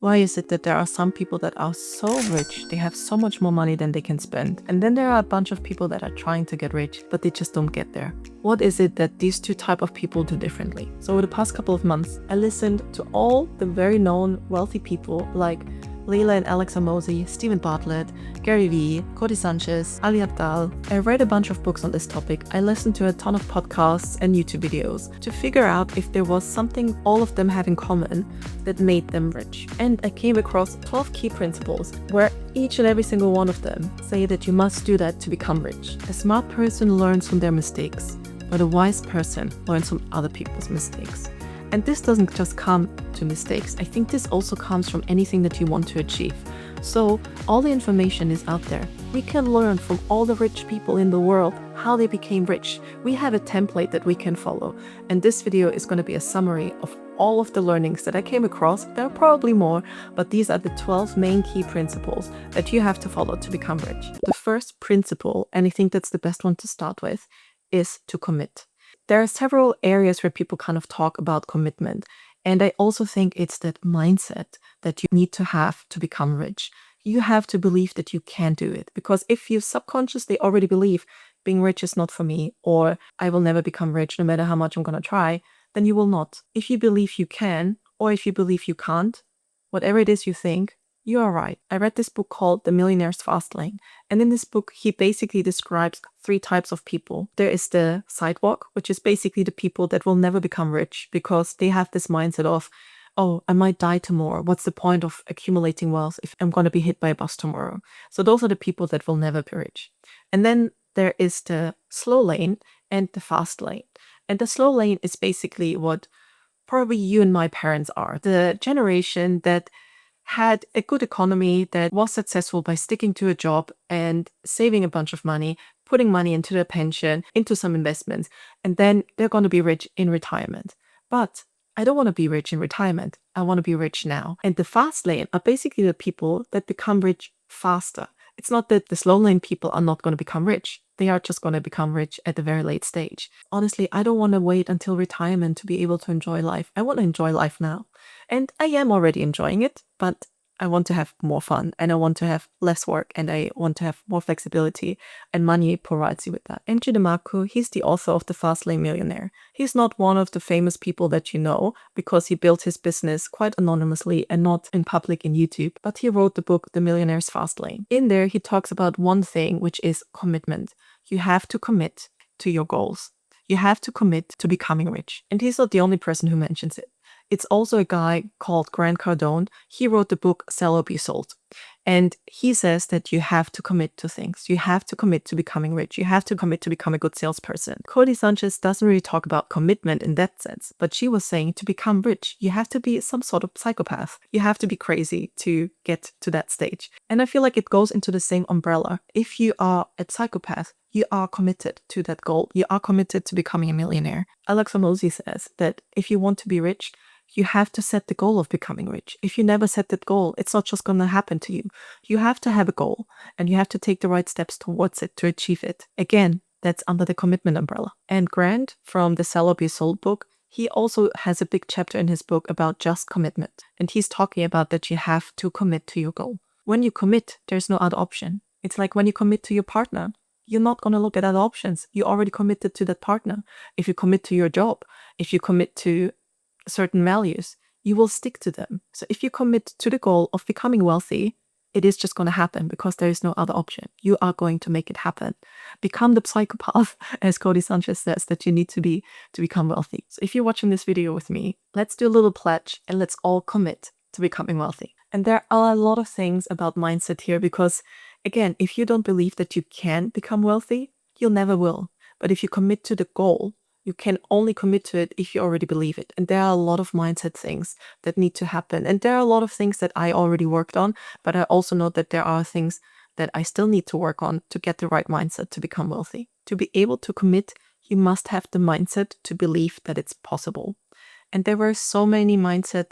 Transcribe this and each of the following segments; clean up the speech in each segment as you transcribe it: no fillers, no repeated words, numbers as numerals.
Why is it that there are some people that are so rich, they have so much more money than they can spend? And then there are a bunch of people that are trying to get rich, but they just don't get there. What is it that these two type of people do differently? So over the past couple of months, I listened to all the very known wealthy people like Leila and Alex Hormozi, Stephen Bartlett, Gary Vee, Cody Sanchez, Ali Abdaal. I read a bunch of books on this topic. I listened to a ton of podcasts and YouTube videos to figure out if there was something all of them have in common that made them rich. And I came across 12 key principles where each and every single one of them say that you must do that to become rich. A smart person learns from their mistakes, but a wise person learns from other people's mistakes. And this doesn't just come to mistakes. I think this also comes from anything that you want to achieve. So all the information is out there. We can learn from all the rich people in the world how they became rich. We have a template that we can follow. And this video is going to be a summary of all of the learnings that I came across. There are probably more, but these are the 12 main key principles that you have to follow to become rich. The first principle, and I think that's the best one to start with, is to commit. There are several areas where people kind of talk about commitment. And I also think it's that mindset that you need to have to become rich. You have to believe that you can do it. Because if you subconsciously already believe being rich is not for me, or I will never become rich no matter how much I'm going to try, then you will not. If you believe you can, or if you believe you can't, whatever it is you think, you are right. I read this book called The Millionaire's Lane. And in this book, he basically describes 3 types of people. There is the sidewalk, which is basically the people that will never become rich because they have this mindset of, oh, I might die tomorrow. What's the point of accumulating wealth if I'm going to be hit by a bus tomorrow? So those are the people that will never be rich. And then there is the slow lane and the fast lane. And the slow lane is basically what probably you and my parents are. The generation that had a good economy, that was successful by sticking to a job and saving a bunch of money, putting money into their pension, into some investments, and then they're going to be rich in retirement. But I don't want to be rich in retirement. I want to be rich now. And the fast lane are basically the people that become rich faster. It's not that the slow lane people are not going to become rich. They are just going to become rich at a very late stage. Honestly, I don't want to wait until retirement to be able to enjoy life. I want to enjoy life now. And I am already enjoying it, but I want to have more fun and I want to have less work and I want to have more flexibility, and money provides you with that. Andrew DeMarco, he's the author of The Fast Lane Millionaire. He's not one of the famous people that you know because he built his business quite anonymously and not in public in YouTube, but he wrote the book The Millionaire's Fast Lane. In there, he talks about one thing, which is commitment. You have to commit to your goals. You have to commit to becoming rich. And he's not the only person who mentions it. It's also a guy called Grant Cardone. He wrote the book Sell or Be Sold. And he says that you have to commit to things. You have to commit to becoming rich. You have to commit to become a good salesperson. Cody Sanchez doesn't really talk about commitment in that sense, but she was saying to become rich, you have to be some sort of psychopath. You have to be crazy to get to that stage. And I feel like it goes into the same umbrella. If you are a psychopath, you are committed to that goal. You are committed to becoming a millionaire. Alex Hormozi says that if you want to be rich, you have to set the goal of becoming rich. If you never set that goal, it's not just going to happen to you. You have to have a goal and you have to take the right steps towards it to achieve it. Again, that's under the commitment umbrella. And Grant from the Sell or Be Sold book, he also has a big chapter in his book about just commitment. And he's talking about that you have to commit to your goal. When you commit, there's no other option. It's like when you commit to your partner, you're not going to look at other options. You already committed to that partner. If you commit to your job, if you commit to certain values, you will stick to them. So if you commit to the goal of becoming wealthy, it is just going to happen because there is no other option. You are going to make it happen. Become the psychopath, as Cody Sanchez says, that you need to be to become wealthy. So if you're watching this video with me, let's do a little pledge and let's all commit to becoming wealthy. And there are a lot of things about mindset here because, again, if you don't believe that you can become wealthy, you'll never will. But if you commit to the goal, you can only commit to it if you already believe it. And there are a lot of mindset things that need to happen. And there are a lot of things that I already worked on, but I also know that there are things that I still need to work on to get the right mindset to become wealthy. To be able to commit, you must have the mindset to believe that it's possible. And there were so many mindset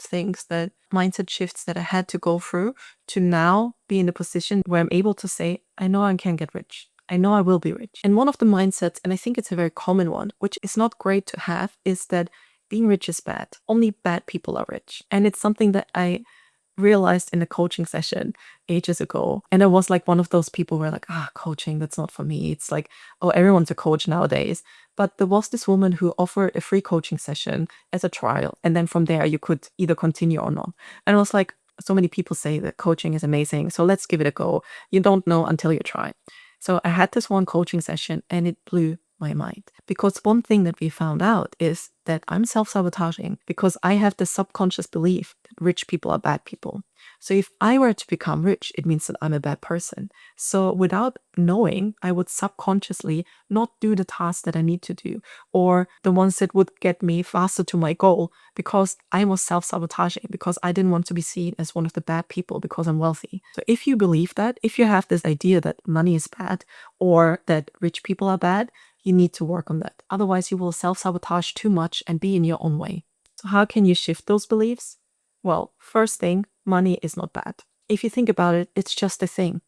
shifts that I had to go through to now be in the position where I'm able to say, I know I can get rich. I know I will be rich. And one of the mindsets, and I think it's a very common one, which is not great to have, is that being rich is bad. Only bad people are rich. And it's something that I realized in a coaching session ages ago. And I was like one of those people who are like, coaching, that's not for me. It's like, oh, everyone's a coach nowadays. But there was this woman who offered a free coaching session as a trial. And then from there, you could either continue or not. And I was like, so many people say that coaching is amazing. So let's give it a go. You don't know until you try. So I had this one coaching session and it blew my mind. Because one thing that we found out is that I'm self-sabotaging because I have the subconscious belief that rich people are bad people. So if I were to become rich, it means that I'm a bad person. So without knowing, I would subconsciously not do the tasks that I need to do or the ones that would get me faster to my goal because I was self-sabotaging, because I didn't want to be seen as one of the bad people because I'm wealthy. So if you believe that, if you have this idea that money is bad or that rich people are bad, you need to work on that. Otherwise, you will self-sabotage too much and be in your own way. So how can you shift those beliefs? Well, first thing, money is not bad. If you think about it, it's just a thing.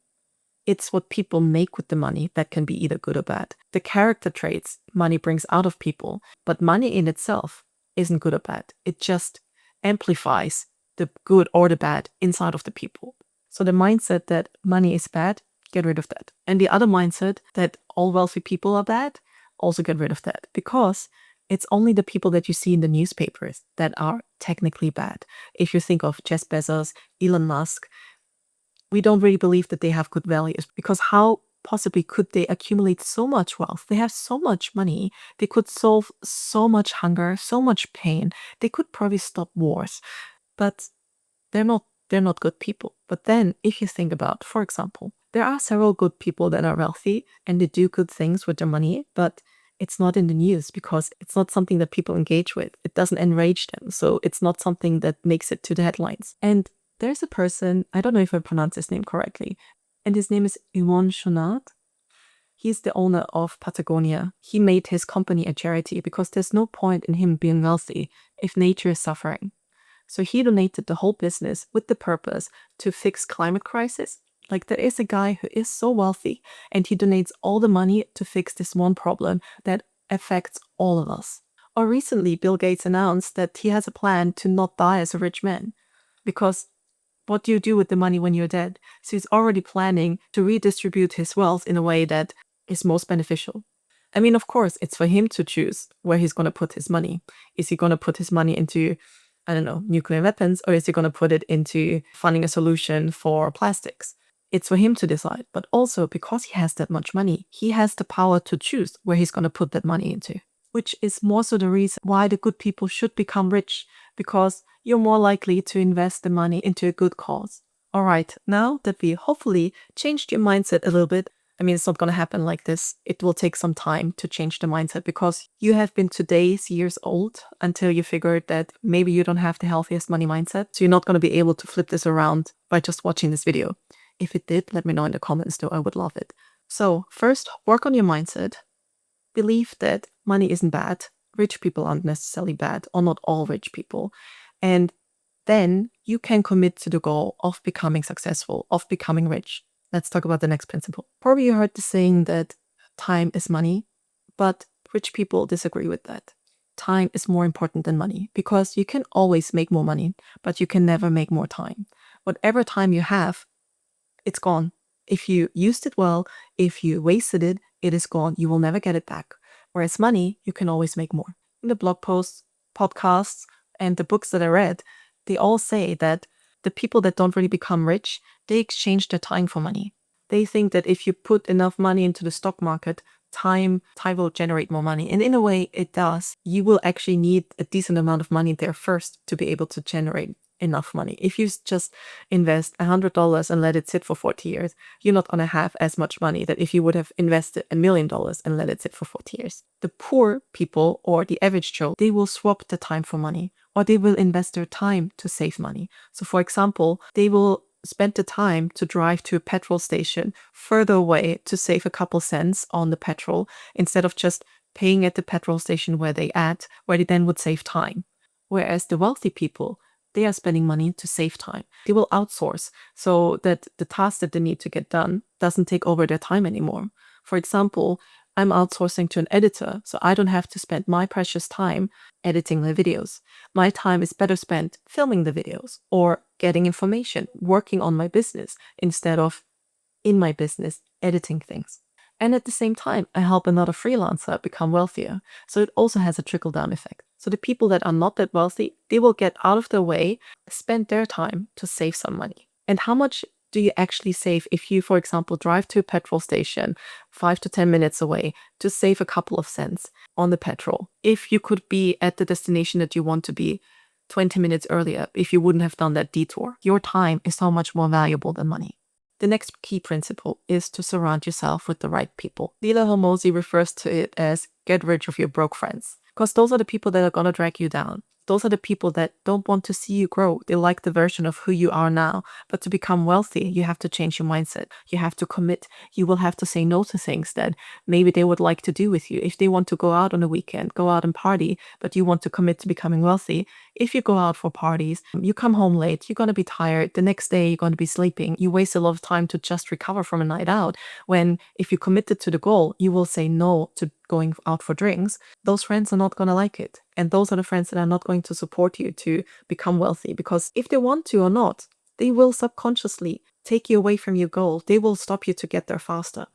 It's what people make with the money that can be either good or bad. The character traits money brings out of people, but money in itself isn't good or bad. It just amplifies the good or the bad inside of the people. So the mindset that money is bad, get rid of that. And the other mindset that all wealthy people are bad, also get rid of that, because it's only the people that you see in the newspapers that are technically bad. If you think of Jeff Bezos, Elon Musk, we don't really believe that they have good values, because how possibly could they accumulate so much wealth? They have so much money. They could solve so much hunger, so much pain. They could probably stop wars, but they're not good people. But then if you think about, for example, there are several good people that are wealthy and they do good things with their money, but it's not in the news because it's not something that people engage with. It doesn't enrage them. So it's not something that makes it to the headlines. And there's a person, I don't know if I pronounce his name correctly, and his name is Yvon Chouinard. He's the owner of Patagonia. He made his company a charity because there's no point in him being wealthy if nature is suffering. So he donated the whole business with the purpose to fix climate crisis. Like, there is a guy who is so wealthy and he donates all the money to fix this one problem that affects all of us. Or recently, Bill Gates announced that he has a plan to not die as a rich man, because what do you do with the money when you're dead? So he's already planning to redistribute his wealth in a way that is most beneficial. I mean, of course, it's for him to choose where he's going to put his money. Is he going to put his money into, I don't know, nuclear weapons, or is he going to put it into finding a solution for plastics? It's for him to decide. But also, because he has that much money, he has the power to choose where he's going to put that money into, which is more so the reason why the good people should become rich, because you're more likely to invest the money into a good cause. All right, now that we hopefully changed your mindset a little bit, I mean, it's not going to happen like this. It will take some time to change the mindset, because you have been today's years old until you figured that maybe you don't have the healthiest money mindset. So you're not going to be able to flip this around by just watching this video. If it did, let me know in the comments though. I would love it. So first, work on your mindset. Believe that money isn't bad. Rich people aren't necessarily bad, or not all rich people. And then you can commit to the goal of becoming successful, of becoming rich. Let's talk about the next principle. Probably you heard the saying that time is money, but rich people disagree with that. Time is more important than money, because you can always make more money, but you can never make more time. Whatever time you have, it's gone. If you used it well, if you wasted it, it is gone. You will never get it back. Whereas money, you can always make more. In the blog posts, podcasts, and the books that I read, they all say that the people that don't really become rich, they exchange their time for money. They think that if you put enough money into the stock market, time will generate more money. And in a way, it does. You will actually need a decent amount of money there first to be able to generate enough money. If you just invest $100 and let it sit for 40 years, you're not going to have as much money that if you would have invested $1 million and let it sit for 40 years. The poor people, or the average Joe, they will swap the time for money, or they will invest their time to save money. So for example, they will spend the time to drive to a petrol station further away to save a couple cents on the petrol, instead of just paying at the petrol station where they then would save time. Whereas the wealthy people, they are spending money to save time. They will outsource so that the task that they need to get done doesn't take over their time anymore. For example, I'm outsourcing to an editor, so I don't have to spend my precious time editing my videos. My time is better spent filming the videos or getting information, working on my business instead of in my business, editing things. And at the same time, I help another freelancer become wealthier. So it also has a trickle down effect. So the people that are not that wealthy, they will get out of their way, spend their time to save some money. And how much do you actually save if you, for example, drive to a petrol station 5 to 10 minutes away to save a couple of cents on the petrol? If you could be at the destination that you want to be 20 minutes earlier, if you wouldn't have done that detour, your time is so much more valuable than money. The next key principle is to surround yourself with the right people. Leila Hormozi refers to it as get rid of your broke friends, because those are the people that are going to drag you down. Those are the people that don't want to see you grow. They like the version of who you are now. But to become wealthy, you have to change your mindset. You have to commit. You will have to say no to things that maybe they would like to do with you. If they want to go out on a weekend, go out and party, but you want to commit to becoming wealthy, if you go out for parties, you come home late, you're going to be tired. The next day, you're going to be sleeping. You waste a lot of time to just recover from a night out. When if you committed to the goal, you will say no to going out for drinks. Those friends are not going to like it. And those are the friends that are not going to support you to become wealthy, because if they want to or not, they will subconsciously take you away from your goal. They will stop you to get there faster.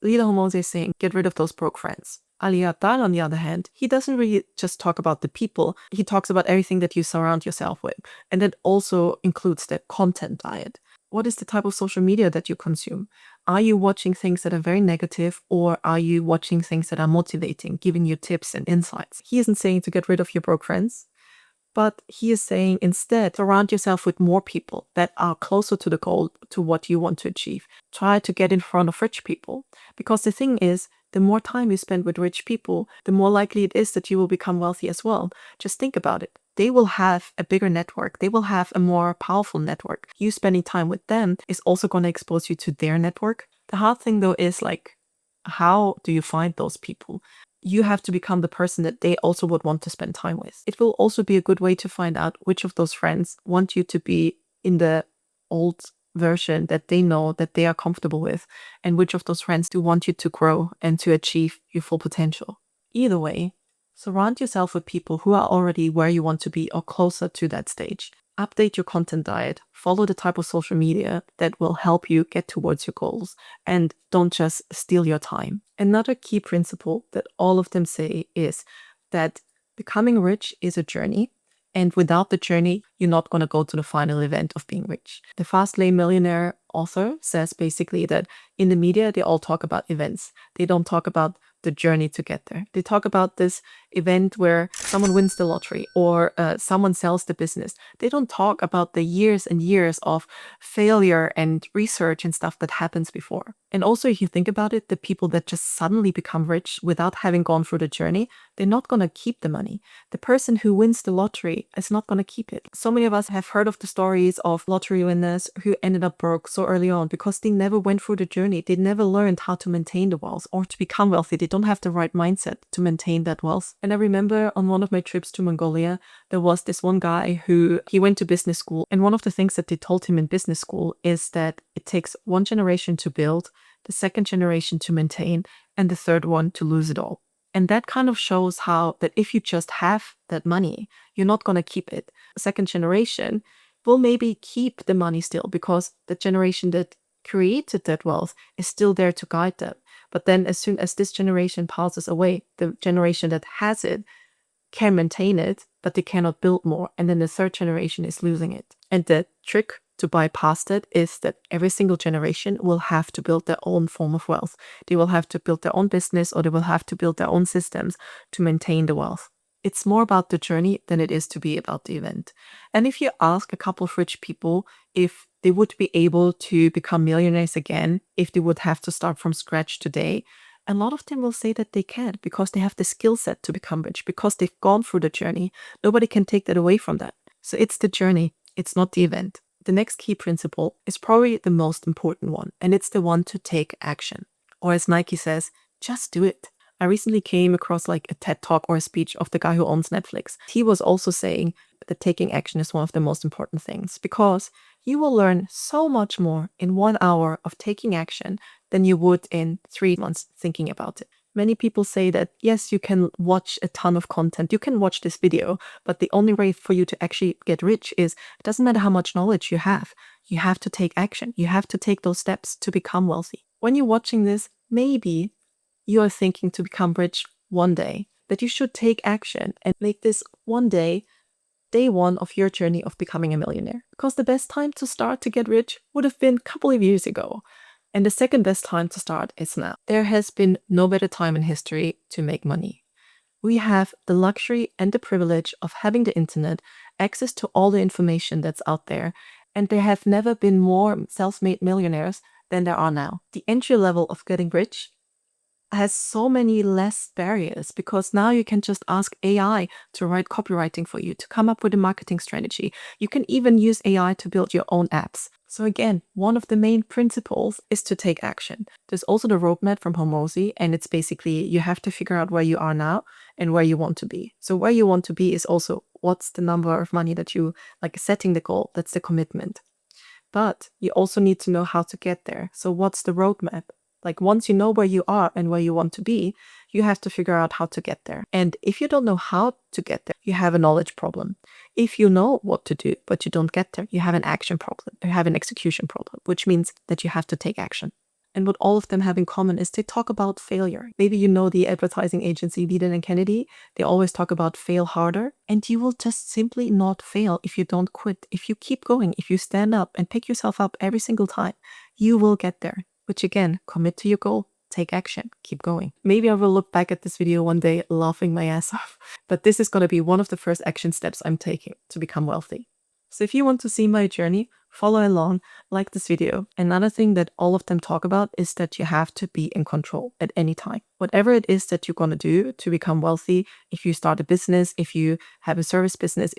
Leila Hormozi is saying, get rid of those broke friends. Abdaal, on the other hand, he doesn't really just talk about the people. He talks about everything that you surround yourself with. And that also includes the content diet. What is the type of social media that you consume? Are you watching things that are very negative, or are you watching things that are motivating, giving you tips and insights? He isn't saying to get rid of your broke friends, but he is saying instead, surround yourself with more people that are closer to the goal, to what you want to achieve. Try to get in front of rich people. Because the thing is, the more time you spend with rich people, the more likely it is that you will become wealthy as well. Just think about it. They will have a bigger network. They will have a more powerful network. You spending time with them is also going to expose you to their network. The hard thing though is how do you find those people? You have to become the person that they also would want to spend time with. It will also be a good way to find out which of those friends want you to be in the old version that they know that they are comfortable with, and which of those friends do want you to grow and to achieve your full potential. Either way, surround yourself with people who are already where you want to be or closer to that stage. Update your content diet, follow the type of social media that will help you get towards your goals, and don't just steal your time. Another key principle that all of them say is that becoming rich is a journey, and without the journey, you're not going to go to the final event of being rich. The Fast Lane Millionaire author says basically that in the media, they all talk about events. They don't talk about the journey to get there. They talk about this event where someone wins the lottery or someone sells the business. They don't talk about the years and years of failure and research and stuff that happens before. And also, if you think about it, the people that just suddenly become rich without having gone through the journey, they're not going to keep the money. The person who wins the lottery is not going to keep it. So many of us have heard of the stories of lottery winners who ended up broke so early on because they never went through the journey. They never learned how to maintain the wealth or to become wealthy. They don't have the right mindset to maintain that wealth. And I remember on one of my trips to Mongolia, there was this one guy who he went to business school. And one of the things that they told him in business school is that it takes one generation to build, the second generation to maintain, and the third one to lose it all. And that kind of shows how that if you just have that money, you're not going to keep it. The second generation will maybe keep the money still because the generation that created that wealth is still there to guide them. But then as soon as this generation passes away, the generation that has it can maintain it, but they cannot build more. And then the third generation is losing it. And the trick to bypass that is that every single generation will have to build their own form of wealth. They will have to build their own business, or they will have to build their own systems to maintain the wealth. It's more about the journey than it is to be about the event. And if you ask a couple of rich people if they would be able to become millionaires again, if they would have to start from scratch today, a lot of them will say that they can't because they have the skill set to become rich, because they've gone through the journey. Nobody can take that away from that. So it's the journey, it's not the event. The next key principle is probably the most important one, and it's the one to take action. Or as Nike says, just do it. I recently came across a TED talk or a speech of the guy who owns Netflix. He was also saying that taking action is one of the most important things, because you will learn so much more in 1 hour of taking action than you would in 3 months thinking about it. Many people say that, yes, you can watch a ton of content. You can watch this video, but the only way for you to actually get rich is it doesn't matter how much knowledge you have. You have to take action. You have to take those steps to become wealthy. When you're watching this, maybe you are thinking to become rich one day, that you should take action and make this one day one of your journey of becoming a millionaire. Because the best time to start to get rich would have been a couple of years ago. And the second best time to start is now. There has been no better time in history to make money. We have the luxury and the privilege of having the internet, access to all the information that's out there, and there have never been more self-made millionaires than there are now. The entry level of getting rich has so many less barriers because now you can just ask AI to write copywriting for you, to come up with a marketing strategy. You can even use AI to build your own apps. So again, one of the main principles is to take action. There's also the roadmap from Hormozi, and it's basically you have to figure out where you are now and where you want to be. So where you want to be is also what's the number of money that you like setting the goal. That's the commitment. But you also need to know how to get there. So what's the roadmap? Like once you know where you are and where you want to be, you have to figure out how to get there. And if you don't know how to get there, you have a knowledge problem. If you know what to do, but you don't get there, you have an action problem. You have an execution problem, which means that you have to take action. And what all of them have in common is they talk about failure. Maybe you know the advertising agency Wieden and Kennedy. They always talk about fail harder. And you will just simply not fail if you don't quit. If you keep going, if you stand up and pick yourself up every single time, you will get there. Which again, commit to your goal, take action, keep going. Maybe I will look back at this video one day laughing my ass off, but this is going to be one of the first action steps I'm taking to become wealthy. So if you want to see my journey, follow along, like this video. Another thing that all of them talk about is that you have to be in control at any time. Whatever it is that you're going to do to become wealthy, if you start a business, if you have a service business,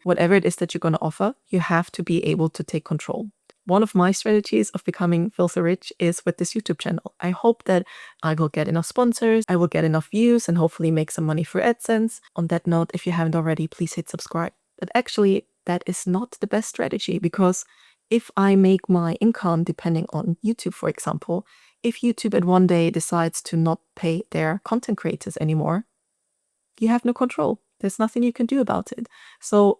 whatever it is that you're going to offer, you have to be able to take control. One of my strategies of becoming filthy rich is with this YouTube channel. I hope that I will get enough sponsors, I will get enough views, and hopefully make some money for AdSense. On that note, if you haven't already, please hit subscribe. But actually, that is not the best strategy because if I make my income depending on YouTube, for example, if YouTube at one day decides to not pay their content creators anymore, you have no control. There's nothing you can do about it. So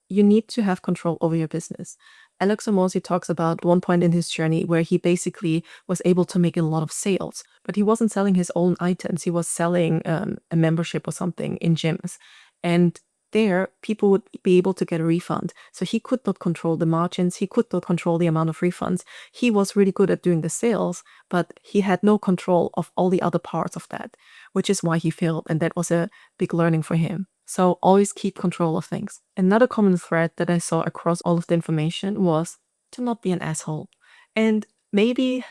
you need to have control over your business. Alex Hormozi talks about one point in his journey where he basically was able to make a lot of sales, but he wasn't selling his own items. He was selling a membership or something in gyms. And there, people would be able to get a refund. So he could not control the margins. He could not control the amount of refunds. He was really good at doing the sales, but he had no control of all the other parts of that, which is why he failed. And that was a big learning for him. So always keep control of things. Another common thread that I saw across all of the information was to not be an asshole. And maybe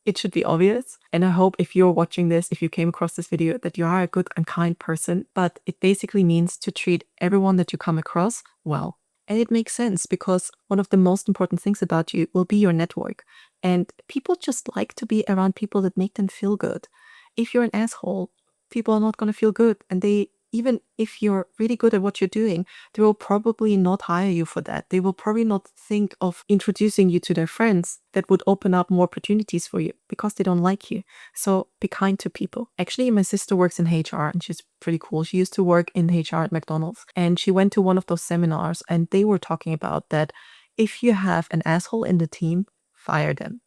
it should be obvious. And I hope if you're watching this, if you came across this video, that you are a good and kind person. But it basically means to treat everyone that you come across well. And it makes sense because one of the most important things about you will be your network. And people just like to be around people that make them feel good. If you're an asshole, people are not going to feel good. And even if you're really good at what you're doing, they will probably not hire you for that. They will probably not think of introducing you to their friends that would open up more opportunities for you because they don't like you. So be kind to people. Actually, my sister works in HR and she's pretty cool. She used to work in HR at McDonald's and she went to one of those seminars and they were talking about that if you have an asshole in the team, fire them.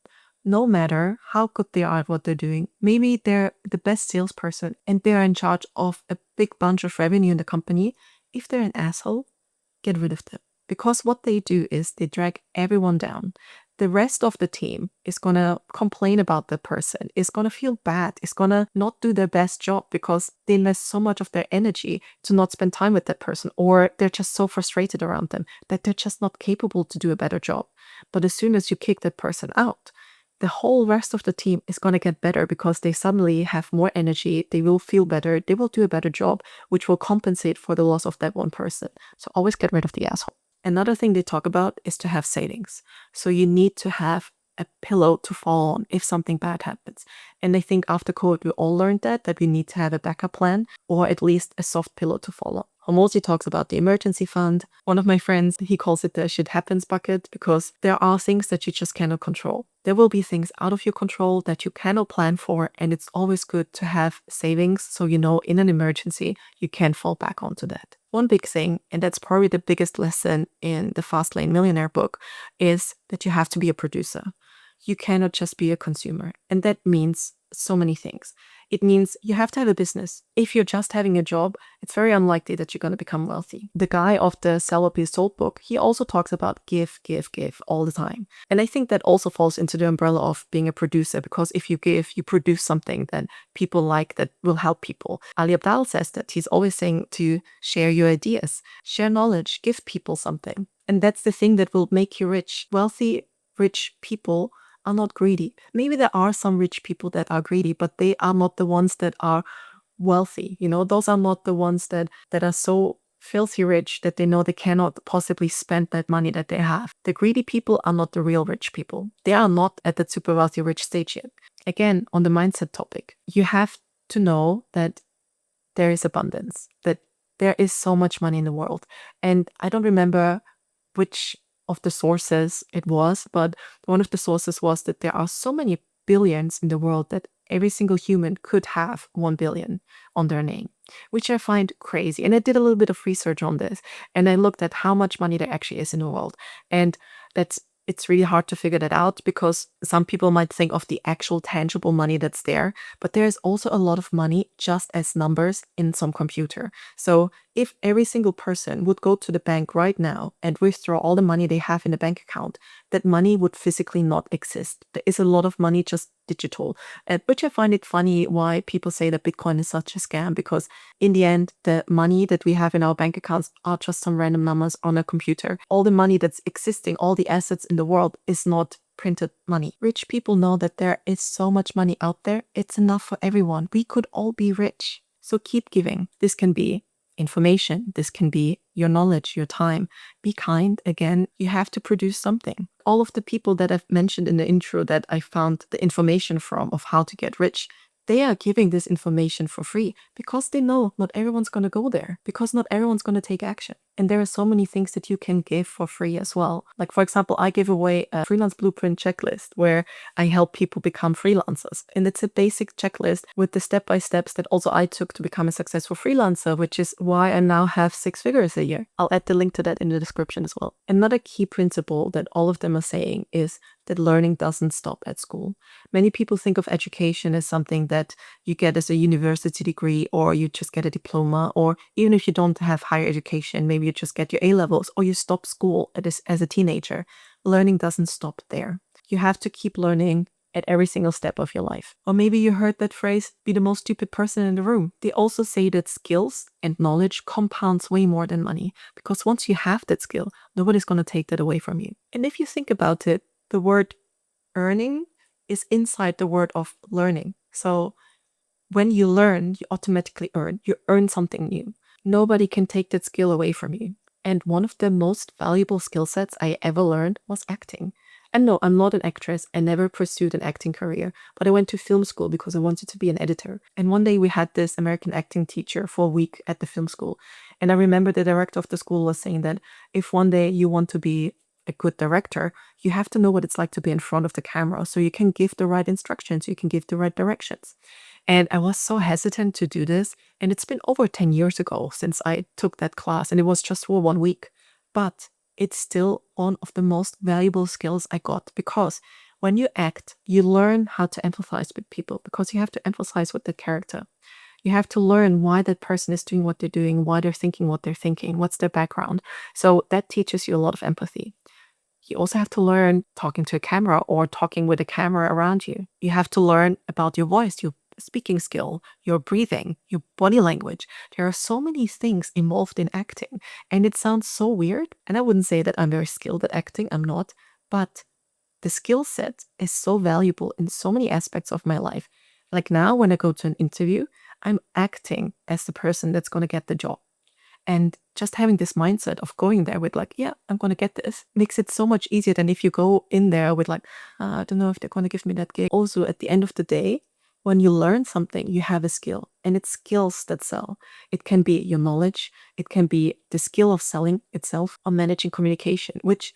No matter how good they are at what they're doing, maybe they're the best salesperson and they're in charge of a big bunch of revenue in the company. If they're an asshole, get rid of them. Because what they do is they drag everyone down. The rest of the team is going to complain about the person, is going to feel bad, is going to not do their best job because they invest so much of their energy to not spend time with that person, or they're just so frustrated around them that they're just not capable to do a better job. But as soon as you kick that person out, the whole rest of the team is going to get better because they suddenly have more energy, they will feel better, they will do a better job, which will compensate for the loss of that one person. So always get rid of the asshole. Another thing they talk about is to have savings. So you need to have a pillow to fall on if something bad happens. And I think after COVID, we all learned that we need to have a backup plan or at least a soft pillow to fall on. Hormozi talks about the emergency fund. One of my friends, he calls it the shit happens bucket because there are things that you just cannot control. There will be things out of your control that you cannot plan for, and it's always good to have savings so you know in an emergency you can fall back onto that. One big thing, and that's probably the biggest lesson in the Fast Lane Millionaire book, is that you have to be a producer. You cannot just be a consumer. And that means so many things. It means you have to have a business. If you're just having a job, it's very unlikely that you're going to become wealthy. The guy of the Sell or Be Sold book, he also talks about give, give, give all the time. And I think that also falls into the umbrella of being a producer, because if you give, you produce something that people like, that will help people. Ali Abdaal says that he's always saying to share your ideas, share knowledge, give people something. And that's the thing that will make you rich. Wealthy, rich people are not greedy. Maybe there are some rich people that are greedy, but they are not the ones that are wealthy. Those are not the ones that are so filthy rich that they know they cannot possibly spend that money that they have. The greedy people are not the real rich people. They are not at that super wealthy rich stage yet. Again, on the mindset topic, you have to know that there is abundance, that there is so much money in the world. And I don't remember which of the sources it was, but one of the sources was that there are so many billions in the world that every single human could have 1 billion on their name, which I find crazy. And I did a little bit of research on this, and I looked at how much money there actually is in the world. And it's really hard to figure that out, because some people might think of the actual tangible money that's there, but there is also a lot of money just as numbers in some computer. So if every single person would go to the bank right now and withdraw all the money they have in the bank account, that money would physically not exist. There is a lot of money just digital, which I find it funny why people say that Bitcoin is such a scam, because in the end, the money that we have in our bank accounts are just some random numbers on a computer. All the money that's existing, all the assets in the world, is not printed money. Rich people know that there is so much money out there. It's enough for everyone. We could all be rich. So keep giving. This can be information. This can be your knowledge, your time. Be kind. Again, you have to produce something. All of the people that I've mentioned in the intro that I found the information from of how to get rich, they are giving this information for free because they know not everyone's going to go there, because not everyone's going to take action. And there are so many things that you can give for free as well. Like, for example, I give away a freelance blueprint checklist where I help people become freelancers. And it's a basic checklist with the step-by-steps that also I took to become a successful freelancer, which is why I now have 6 figures a year. I'll add the link to that in the description as well. Another key principle that all of them are saying is that learning doesn't stop at school. Many people think of education as something that you get as a university degree, or you just get a diploma, or even if you don't have higher education, maybe you just get your A-levels, or you stop school as a teenager. Learning doesn't stop there. You have to keep learning at every single step of your life. Or maybe you heard that phrase, be the most stupid person in the room. They also say that skills and knowledge compounds way more than money, because once you have that skill, nobody's going to take that away from you. And if you think about it, the word earning is inside the word of learning. So when you learn, you automatically earn. You earn something new. Nobody can take that skill away from you. And one of the most valuable skill sets I ever learned was acting. And no, I'm not an actress. I never pursued an acting career, but I went to film school because I wanted to be an editor. And one day we had this American acting teacher for a week at the film school. And I remember the director of the school was saying that if one day you want to be a good director, you have to know what it's like to be in front of the camera, so you can give the right instructions, you can give the right directions. And I was so hesitant to do this. And it's been over 10 years ago since I took that class, and it was just for 1 week. But it's still one of the most valuable skills I got, because when you act, you learn how to empathize with people, because you have to empathize with the character. You have to learn why that person is doing what they're doing, why they're thinking what they're thinking, what's their background. So that teaches you a lot of empathy. You also have to learn talking to a camera or talking with a camera around you. You have to learn about your voice, your speaking skill, your breathing, your body language. There are so many things involved in acting, and it sounds so weird. And I wouldn't say that I'm very skilled at acting, I'm not, but the skill set is so valuable in so many aspects of my life. Like now, when I go to an interview, I'm acting as the person that's going to get the job. And just having this mindset of going there with like, yeah, I'm going to get this, makes it so much easier than if you go in there with like, I don't know if they're going to give me that gig. Also, at the end of the day, when you learn something, you have a skill, and it's skills that sell. It can be your knowledge. It can be the skill of selling itself, or managing communication, which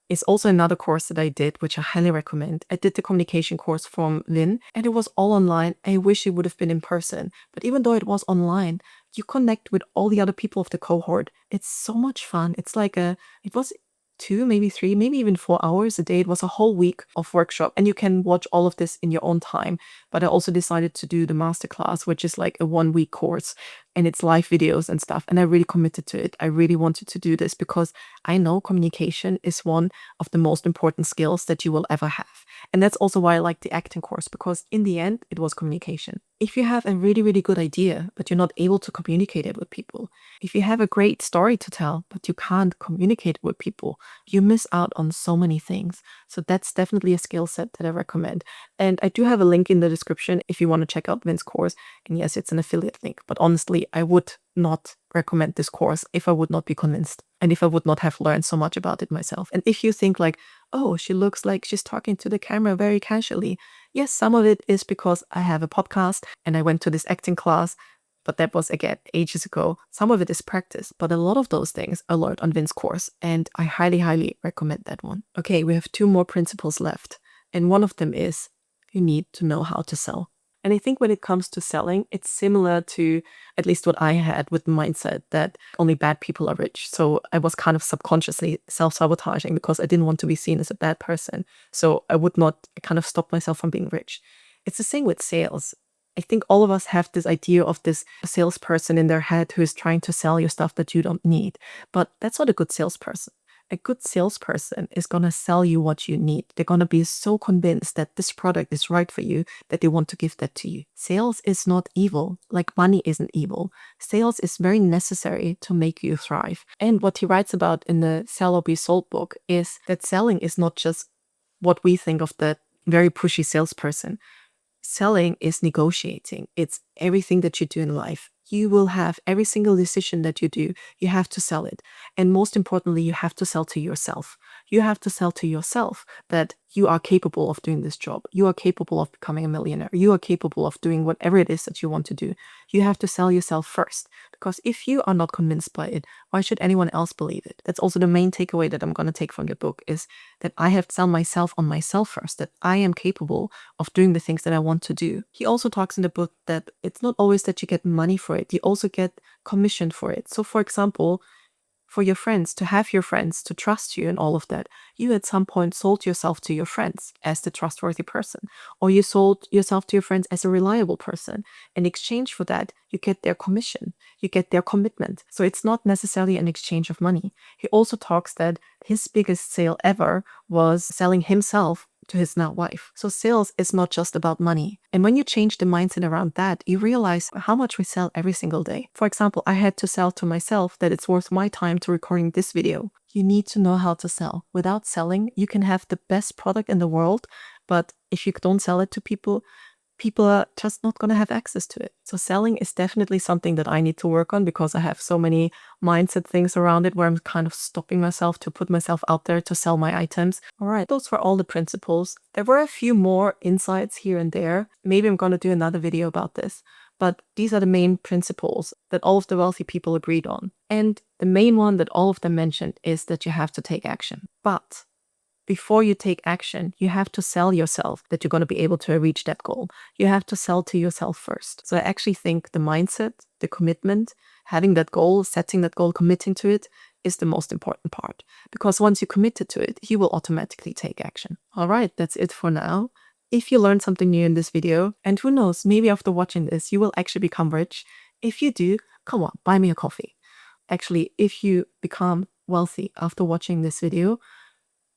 is also another course that I did, which I highly recommend. I did the communication course from Lynn, and it was all online. I wish it would have been in person, but even though it was online, you connect with all the other people of the cohort. It's so much fun. It's like it was 2, maybe 3, maybe even 4 hours a day. It was a whole week of workshop, and you can watch all of this in your own time. But I also decided to do the masterclass, which is like a 1 week course, and it's live videos and stuff. And I really committed to it. I really wanted to do this because I know communication is one of the most important skills that you will ever have. And that's also why I like the acting course, because in the end, it was communication. If you have a really, really good idea, but you're not able to communicate it with people, if you have a great story to tell, but you can't communicate it with people, you miss out on so many things. So that's definitely a skill set that I recommend. And I do have a link in the description if you want to check out Vince's course. And yes, it's an affiliate link, but honestly, I would not recommend this course if I would not be convinced and if I would not have learned so much about it myself. And if you think like, oh, she looks like she's talking to the camera very casually. Yes, some of it is because I have a podcast and I went to this acting class, but that was again ages ago. Some of it is practice, but a lot of those things I learned on Vince's course, and I highly, highly recommend that one. Okay, we have 2 more principles left, and one of them is you need to know how to sell. And I think when it comes to selling, it's similar to at least what I had with the mindset that only bad people are rich. So I was kind of subconsciously self-sabotaging because I didn't want to be seen as a bad person. So I would not kind of stop myself from being rich. It's the same with sales. I think all of us have this idea of this salesperson in their head who is trying to sell you stuff that you don't need. But that's not a good salesperson. A good salesperson is going to sell you what you need. They're going to be so convinced that this product is right for you that they want to give that to you. Sales is not evil, like money isn't evil. Sales is very necessary to make you thrive. And what he writes about in the Sell or Be Sold book is that selling is not just what we think of the very pushy salesperson. Selling is negotiating. It's everything that you do in life. You will have every single decision that you do, you have to sell it. And most importantly, you have to sell to yourself. You have to sell to yourself that you are capable of doing this job. You are capable of becoming a millionaire. You are capable of doing whatever it is that you want to do. You have to sell yourself first, because if you are not convinced by it, why should anyone else believe it? That's also the main takeaway that I'm going to take from the book, is that I have to sell myself on myself first, that I am capable of doing the things that I want to do. He also talks in the book that it's not always that you get money for it. You also get commission for it. So for example, for your friends, to have your friends to trust you and all of that, you at some point sold yourself to your friends as the trustworthy person, or you sold yourself to your friends as a reliable person. In exchange for that, you get their commission, you get their commitment. So it's not necessarily an exchange of money. He also talks that his biggest sale ever was selling himself to his now wife. So sales is not just about money. And when you change the mindset around that, you realize how much we sell every single day. For example, I had to sell to myself that it's worth my time to recording this video. You need to know how to sell. Without selling, you can have the best product in the world, but if you don't sell it to people, people are just not going to have access to it. So selling is definitely something that I need to work on, because I have so many mindset things around it where I'm kind of stopping myself to put myself out there to sell my items. All right, those were all the principles. There were a few more insights here and there. Maybe I'm going to do another video about this. But these are the main principles that all of the wealthy people agreed on. And the main one that all of them mentioned is that you have to take action. But before you take action, you have to sell yourself that you're going to be able to reach that goal. You have to sell to yourself first. So I actually think the mindset, the commitment, having that goal, setting that goal, committing to it is the most important part. Because once you committed to it, you will automatically take action. All right, that's it for now. If you learned something new in this video, and who knows, maybe after watching this, you will actually become rich. If you do, come on, buy me a coffee. Actually, if you become wealthy after watching this video,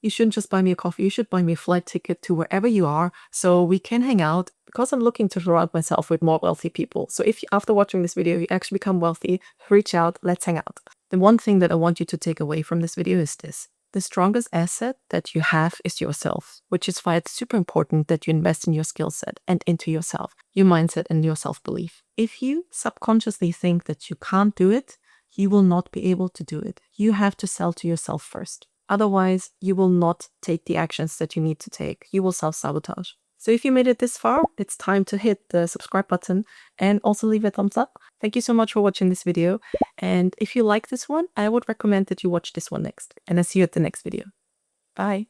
you shouldn't just buy me a coffee. You should buy me a flight ticket to wherever you are so we can hang out, because I'm looking to surround myself with more wealthy people. So if after watching this video, you actually become wealthy, reach out, let's hang out. The one thing that I want you to take away from this video is this. The strongest asset that you have is yourself, which is why it's super important that you invest in your skill set and into yourself, your mindset and your self-belief. If you subconsciously think that you can't do it, you will not be able to do it. You have to sell to yourself first. Otherwise, you will not take the actions that you need to take. You will self-sabotage. So if you made it this far, it's time to hit the subscribe button and also leave a thumbs up. Thank you so much for watching this video. And if you like this one, I would recommend that you watch this one next. And I'll see you at the next video. Bye.